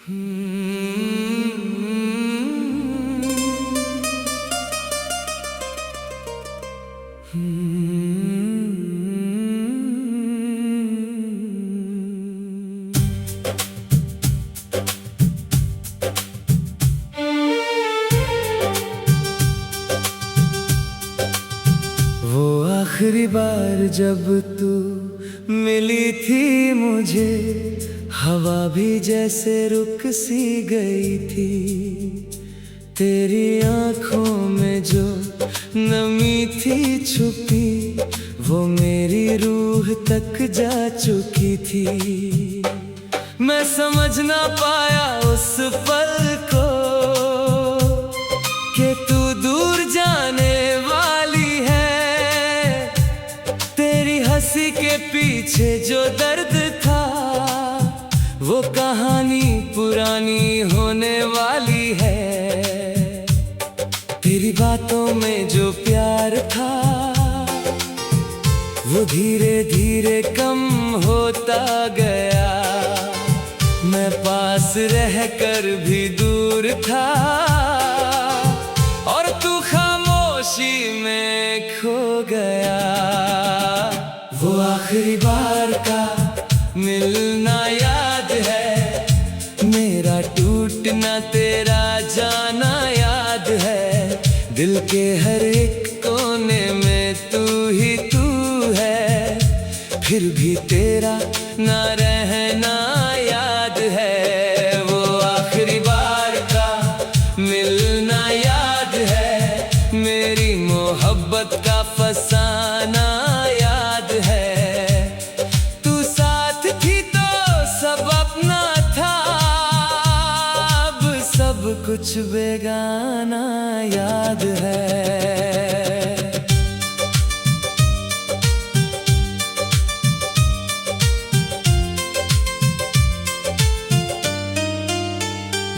वो आखिरी बार जब तू मिली थी मुझे, हवा भी जैसे रुक सी गई थी। तेरी आंखों में जो नमी थी छुपी, वो मेरी रूह तक जा चुकी थी। मैं समझ ना पाया उस पल को कि तू दूर जाने वाली है। तेरी हंसी के पीछे जो दर्द था, वो कहानी पुरानी होने वाली है। तेरी बातों में जो प्यार था, वो धीरे धीरे कम होता गया। मैं पास रहकर भी दूर था, और तू खामोशी में खो गया। वो आखिरी बार का मिलना याद है, मेरा टूटना तेरा जाना याद है। दिल के हर एक कोने में तू ही तू है, फिर भी तेरा ना रहना याद है। वो आखिरी बार का मिलना याद है, मेरी मोहब्बत का फसाना याद है। तू साथ थी तो सब अपना था, अब सब कुछ बेगाना याद है।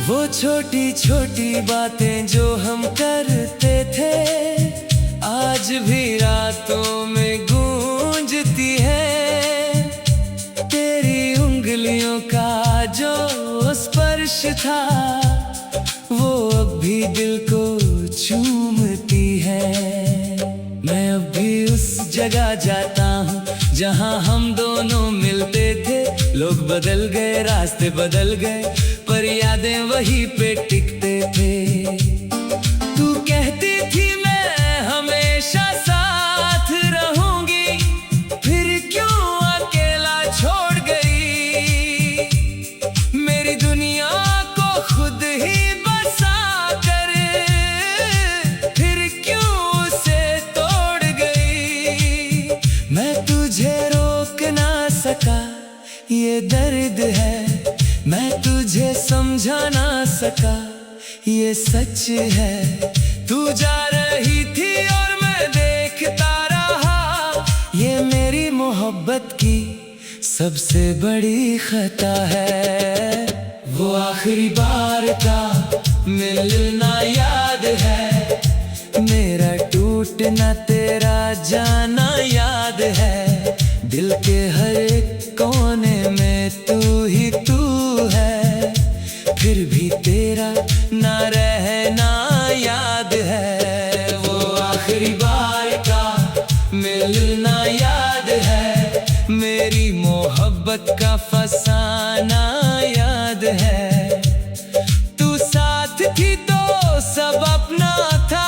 वो छोटी छोटी बातें जो हम करते थे, आज भी रातों में गूंजती है। तेरी उंगलियों का जो स्पर्श था, वो अब भी दिल को चूमती है। मैं अब भी उस जगह जाता हूँ जहाँ हम दोनों मिलते थे। लोग बदल गए, रास्ते बदल गए, पर यादें वहीं पे टिकते थे। तू कहती थी मैं हमेशा साथ रहूंगी, फिर क्यों अकेला छोड़ गई। मेरी दुनिया को खुद ही बसा कर, फिर क्यों उसे तोड़ गई। मैं तुझे रोक ना सका, ये दर्द है। मैं तुझे समझा ना सका, ये सच है। तू जा रही थी और मैं देखता रहा, ये मेरी मोहब्बत की सबसे बड़ी खता है। वो आखिरी बार का मिलना याद है, मेरा टूटना तेरा जाना याद है। दिल के हर एक कोने में तू ही तू है, फिर भी तेरा ना रहना याद है। वो आखिरी बार का मिलना याद है, मेरी मोहब्बत का फसाना याद है। तू साथ थी तो सब अपना था,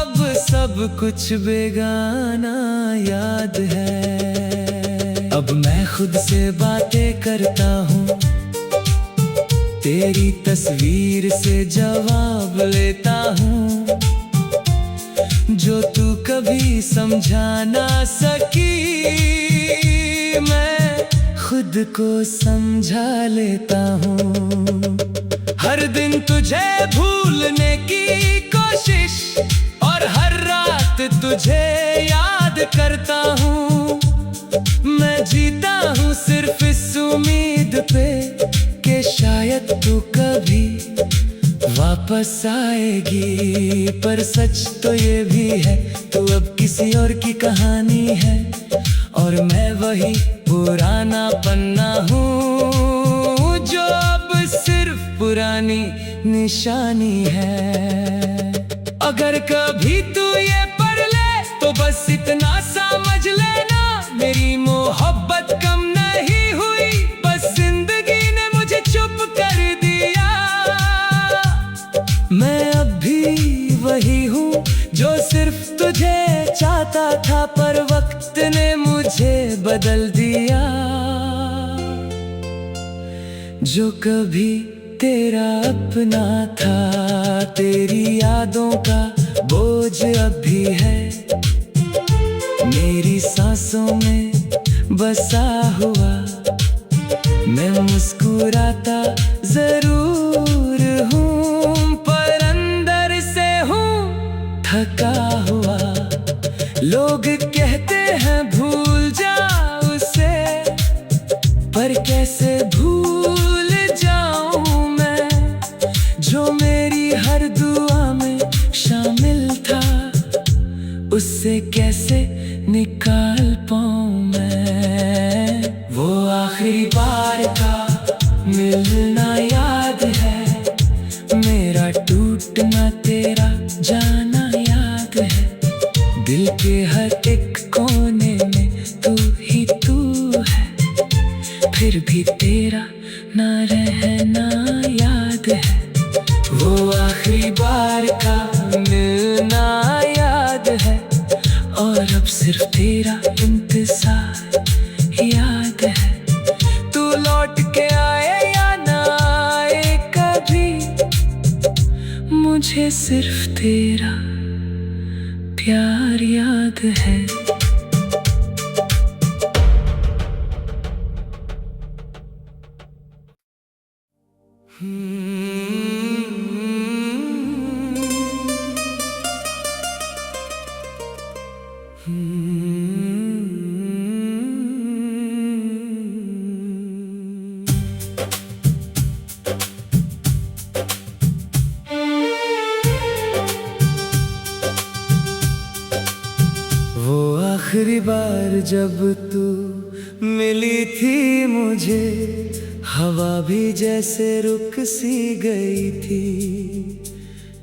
अब सब कुछ बेगाना याद है। अब मैं खुद से बातें करता हूँ, तेरी तस्वीर से जवाब लेता हूँ। जो तू कभी समझा ना सकी, मैं खुद को समझा लेता हूँ। हर दिन तुझे भूलने की कोशिश, और हर रात तुझे याद करता हूँ। मैं जीता हूँ सिर्फ इस उम्मीद पे कि शायद तू कभी वापस आएगी। पर सच तो ये भी है, तू अब किसी और की कहानी है, और मैं वही पुराना पन्ना हूँ जो निशानी है। अगर कभी तू ये पढ़ ले तो बस इतना समझ लेना, मेरी मोहब्बत कम नहीं हुई, बस जिंदगी ने मुझे चुप कर दिया। मैं अब भी वही हूँ जो सिर्फ तुझे चाहता था, पर वक्त ने मुझे बदल दिया। जो कभी तेरा अपना था, तेरी यादों का बोझ अब भी है मेरी सांसों में बसा हुआ। मैं मुस्कुराता जरूर हूँ, पर अंदर से हूँ थका हुआ। लोग कहते हैं भूल जा उसे, पर कैसे भूल जाऊं मैं, जो मेरी हर दुआ में शामिल था। उससे कैसे निकाल पाऊं मैं। वो आखिरी बार का मिलना याद है, मेरा टूटना तेरा जाना याद है। दिल के हर एक कोने में तू ही तू है, फिर भी तेरा ना रहना याद है। वो आखिरी बार का मिलना याद है, और अब सिर्फ तेरा इंतजार याद है। तू लौट के आए या ना आए कभी, मुझे सिर्फ तेरा प्यार याद है। वो आखिरी बार जब तू मिली थी मुझे, हवा भी जैसे रुक सी गई थी।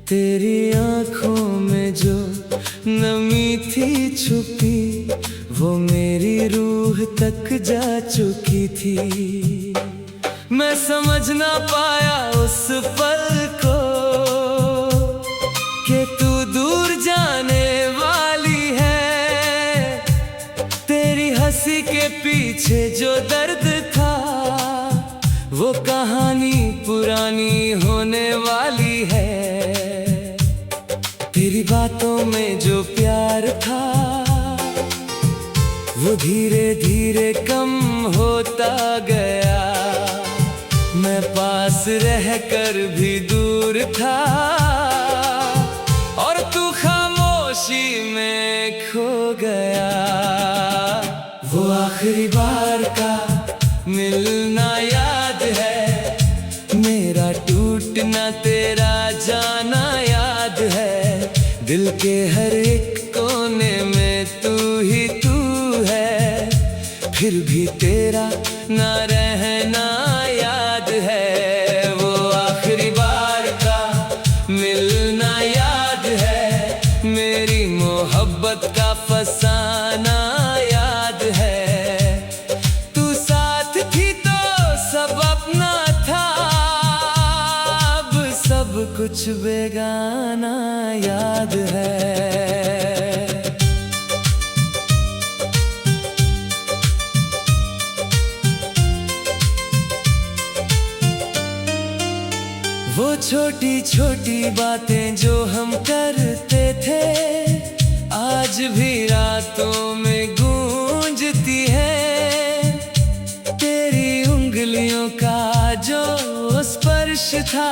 तेरी आंखों में जो नमी थी छुपी, वो मेरी रूह तक जा चुकी थी। मैं समझ ना पाया उस पल को कि तू दूर जाने वाली है। तेरी हंसी के पीछे जो दर्द था, वो कहानी पुरानी होने वाली है। तेरी बातों में जो प्यार था, वो धीरे धीरे कम होता गया। मैं पास रहकर भी दूर था, और तू खामोशी में खो गया। वो आखिरी बार का मिलना याद है, मेरा टूटना तेरा जाना याद है। दिल के हर एक कोने में तू ही तू है, फिर भी तेरा ना रहना याद है। वो आखिरी बार का मिलना याद है, मेरी मोहब्बत का फसाना याद है। तू साथ थी तो सब अपना था, अब सब कुछ बेगाना याद है। वो छोटी छोटी बातें जो हम करते थे, आज भी रातों में गूंजती है। तेरी उंगलियों का जो स्पर्श था,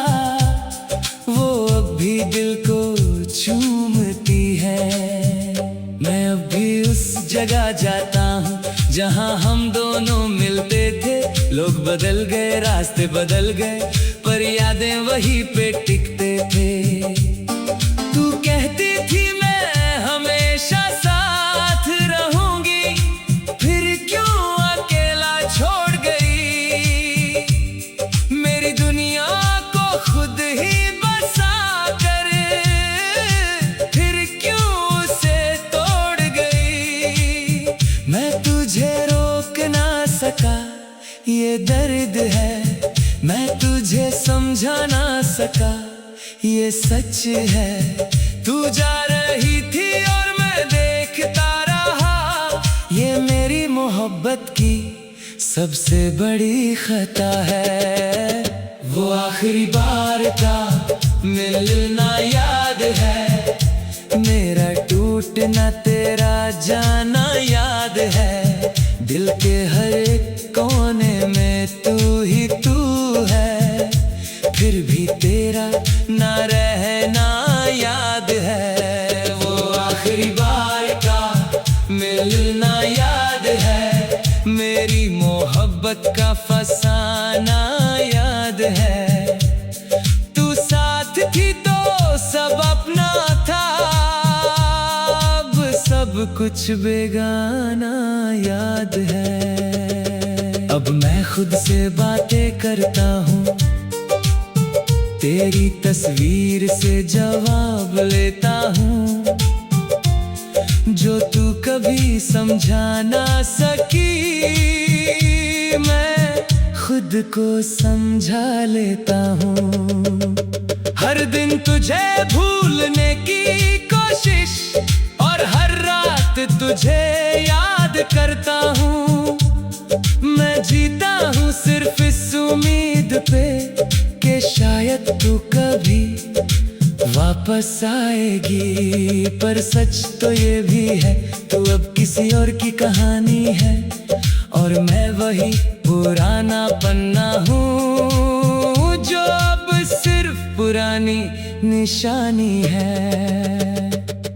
वो अब भी दिल को चूमती है। मैं अब भी उस जगह जाता हूँ जहाँ हम दोनों मिलते थे। लोग बदल गए, रास्ते बदल गए, पर यादें वहीं पे टिकते थे। तू कहती थी मैं हमेशा साथ रहूंगी, फिर क्यों अकेला छोड़ गई। मेरी दुनिया को खुद ही ये दर्द है, मैं तुझे समझा ना सका, ये सच है। तू जा रही थी और मैं देखता रहा, ये मेरी मोहब्बत की सबसे बड़ी खता है। वो आखिरी बार का मिलना याद है, मेरा टूटना तेरा जाना याद है। दिल के हर एक कोने में तू ही तू है, फिर भी तेरा ना रहना याद है। वो आखिरी बार का मिलना याद है, मेरी मोहब्बत का फसाना याद है। तू साथ थी तो सब अपना था, अब सब कुछ बेगाना याद है। अब मैं खुद से बातें करता हूँ, तेरी तस्वीर से जवाब लेता हूँ, जो तू कभी समझा ना सकी, मैं खुद को समझा लेता हूँ। हर दिन तुझे भूलने की कोशिश और हर रात तुझे याद करता हूँ। मैं जीता हूँ सिर्फ इस उम्मीद पे कि शायद तू कभी वापस आएगी, पर सच तो ये भी है तू अब किसी और की कहानी है, और मैं वही पुराना पन्ना हूँ जो अब सिर्फ पुरानी निशानी है।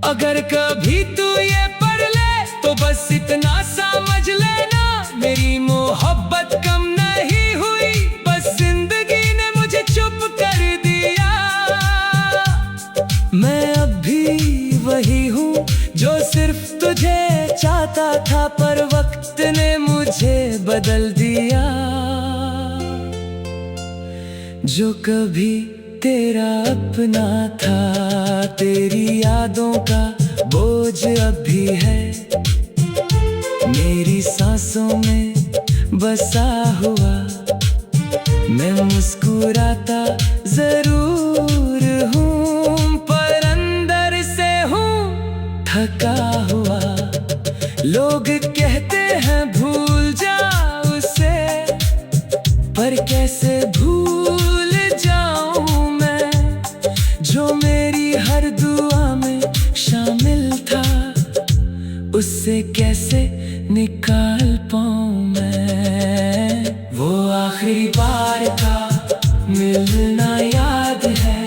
अगर कभी तू ये पढ़ ले तो बस इतना समझ लेना, मेरी मोहब्बत कम नहीं हुई, बस जिंदगी ने मुझे चुप कर दिया। मैं अब भी वही हूँ जो सिर्फ तुझे चाहता था, पर वक्त ने मुझे बदल दिया। जो कभी तेरा अपना था, तेरी यादों का बोझ अब भी है मेरी सांसों में बसा हुआ। मैं मुस्कुराता जरूर हूँ, पर अंदर से हूँ थका हुआ। लोग कहते हैं भूल जा उसे, पर कैसे भूल जाऊं मैं, जो मेरी हर दुआ में शामिल था, उससे कैसे निकाल पाऊं मैं। वो आखिरी बार का मिलना याद है,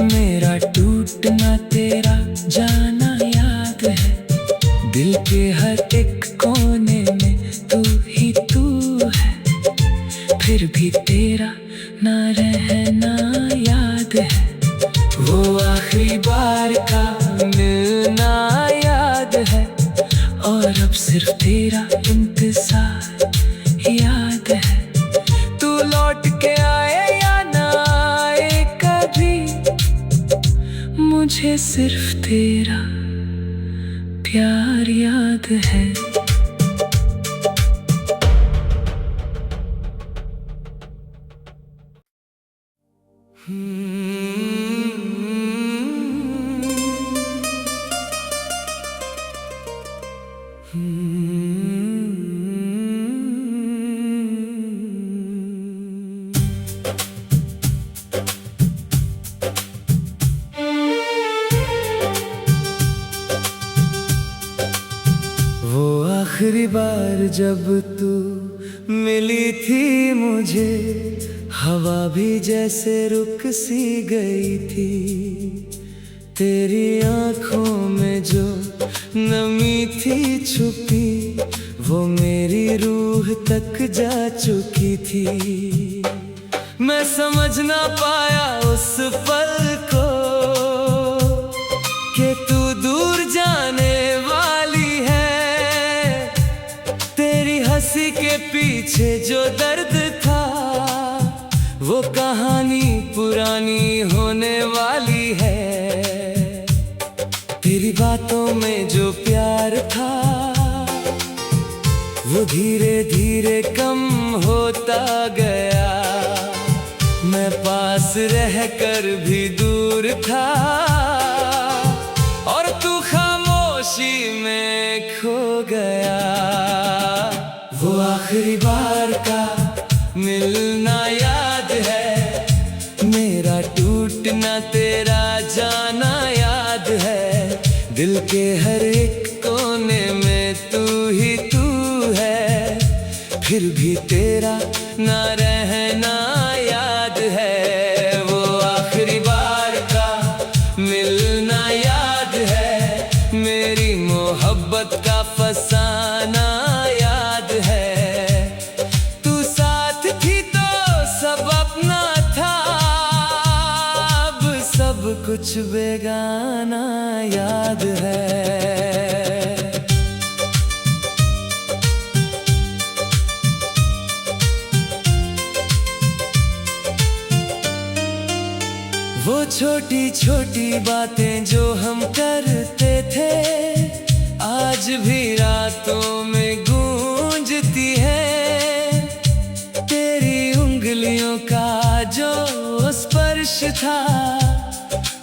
मेरा टूटना तेरा जाना याद है। दिल के हर एक कोने में तू ही तू है, फिर भी तेरा ना रहना याद है। वो आखिरी बार का मिलना याद है, और अब सिर्फ तेरा इंतजार याद है। तू लौट के आए या ना आए कभी, मुझे सिर्फ तेरा प्यार याद है। आखिरी बार जब तू मिली थी मुझे, हवा भी जैसे रुक सी गई थी। तेरी आंखों में जो नमी थी छुपी, वो मेरी रूह तक जा चुकी थी। मैं समझ ना पाया उस पल को कि तू दूर जाने वाली है। तेरी हंसी के पीछे जो दर्द था, वो कहानी पुरानी होने वाली है। तेरी बातों में जो प्यार था, वो धीरे धीरे कम होता रोता गया। मैं पास रहकर भी दूर था और तू खामोशी में खो गया। वो आखिरी बार का मिलना याद है, मेरा टूटना तेरा जाना याद है। दिल के हर एक कोने में तू ही तू है, फिर भी तेरा ना रहना याद है। वो आखिरी बार का मिलना याद है, मेरी मोहब्बत का फसाना याद है। तू साथ थी तो सब अपना था, अब सब कुछ बेगाना याद है। वो छोटी छोटी बातें जो हम करते थे, आज भी रातों में गूंजती है। तेरी उंगलियों का जो स्पर्श था,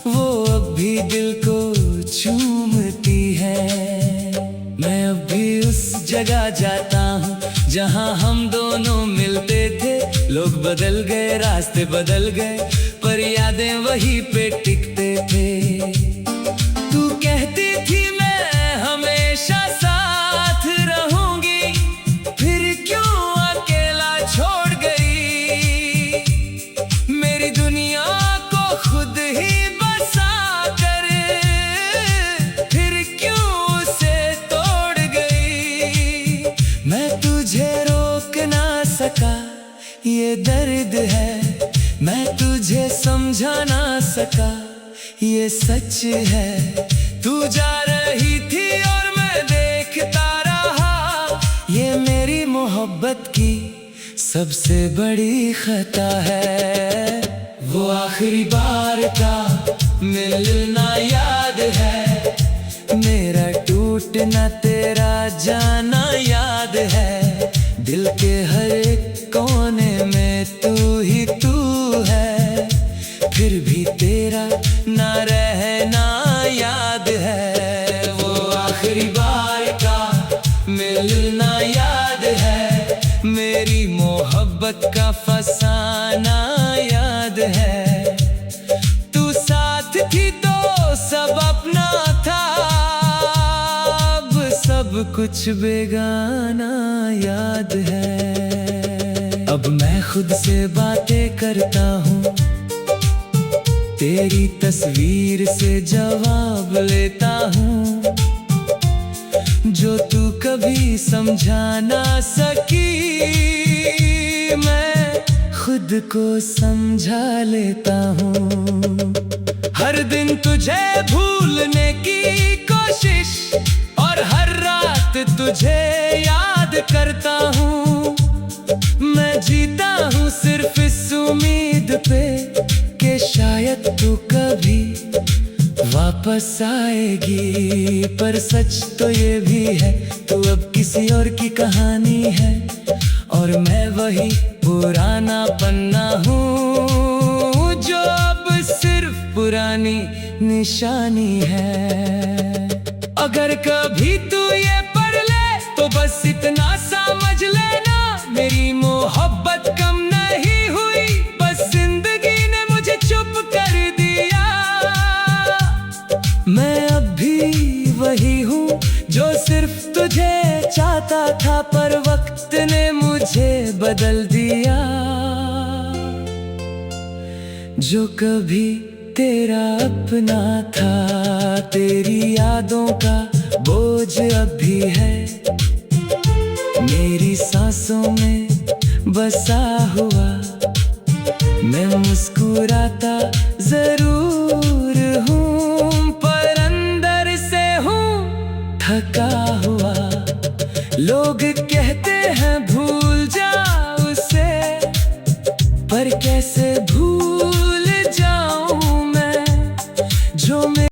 वो अब भी दिल को चूमती है। मैं अब भी उस जगह जाता हूँ जहाँ हम दोनों मिलते थे। लोग बदल गए, रास्ते बदल गए, पर यादें वहीं पे टिकते थे। तू कहती थी मैं हमेशा साथ रहूंगी, फिर क्यों अकेला छोड़ गई। मेरी दुनिया को खुद ही बसा कर, फिर क्यों उसे तोड़ गई। मैं तुझे रोक ना सका, ये दर्द है। मैं तुझे समझा ना सका, ये सच है। तू जा रही थी और मैं देखता रहा, ये मेरी मोहब्बत की सबसे बड़ी खता है। वो आखिरी बार का मिलना याद है, मेरा टूटना तेरा जाना याद है। दिल के हर एक कोने में तू ही तू है, फिर भी तेरा ना रहना याद है। वो आखिरी बार का मिलना याद है, मेरी मोहब्बत का फसाना याद है। तू साथ थी तो सब अपना था, अब सब कुछ बेगाना याद है। अब मैं खुद से बातें करता हूँ, तेरी तस्वीर से जवाब लेता हूँ। जो तू कभी समझा ना सकी, मैं खुद को समझा लेता हूँ। हर दिन तुझे भूलने की कोशिश और हर रात तुझे याद करता हूँ। मैं जीता हूँ सिर्फ इस उम्मीद पे कि शायद तू कभी वापस आएगी। पर सच तो ये भी है, तू अब किसी और की कहानी है और मैं वही पुराना पन्ना हूँ जो अब सिर्फ पुरानी निशानी है। अगर कभी तू ये पढ़ ले तो बस इतना समझ लेना, मेरी मोहब्बत कम नहीं हुई, बस जिंदगी ने मुझे चुप कर दिया। मैं अब भी वही हूँ जो सिर्फ तुझे चाहता था, पर वक्त ने मुझे बदल दिया। जो कभी तेरा अपना था, तेरी यादों का बोझ अब भी है मेरी सांसों में बसा हुआ। मैं मुस्कुराता जरूर हूँ, पर अंदर से हूँ थका हुआ। लोग कहते हैं भूल जा उसे, पर कैसे भूल